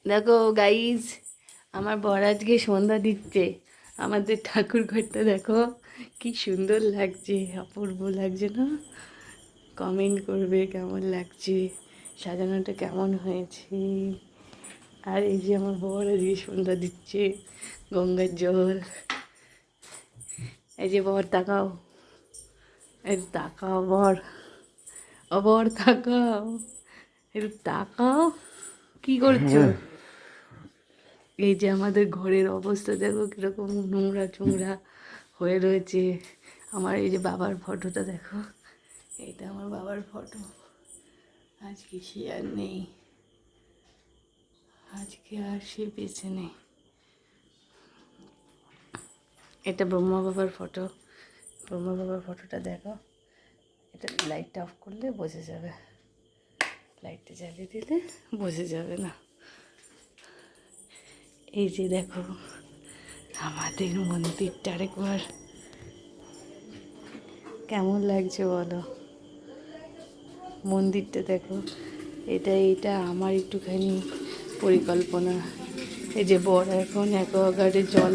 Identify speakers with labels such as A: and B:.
A: দেখো গাইজ, আমার বর আজকে সন্ধ্যা দিচ্ছে। আমাদের ঠাকুর ঘরটা দেখো কি সুন্দর লাগছে, অপূর্ব লাগছে না? কমেন্ট করবে কেমন লাগছে, সাজানোটা কেমন হয়েছে। আর এই যে আমার বর আজকে সন্ধ্যা দিচ্ছে, গঙ্গার জল। এই যে বর তাকাও, এই তাকাও বর, ও বর তাকাও, একটু তাকাও, কি করছো? এই যে আমাদের ঘরের অবস্থা দেখো কীরকম নোংরা চোংরা হয়ে রয়েছে। আমার এই যে বাবার ফটোটা দেখো, এইটা আমার বাবার ফটো। আজকে সে আর নেই, আজকে আর সে বেঁচে নেই। এটা ব্রহ্মা বাবার ফটো, ব্রহ্মা বাবার ফটোটা দেখো। এটা লাইটটা অফ করলে বোঝা যাবে, লাইটটা জ্বালিয়ে দিলে বোঝা যাবে না। এই যে দেখো আমাদের মন্দিরটা আরেকবার কেমন লাগছে বলো, মন্দিরটা দেখো। এটা আমার একটুখানি পরিকল্পনা। এই যে বড় এখন অ্যাকোয়াগার্ডে জল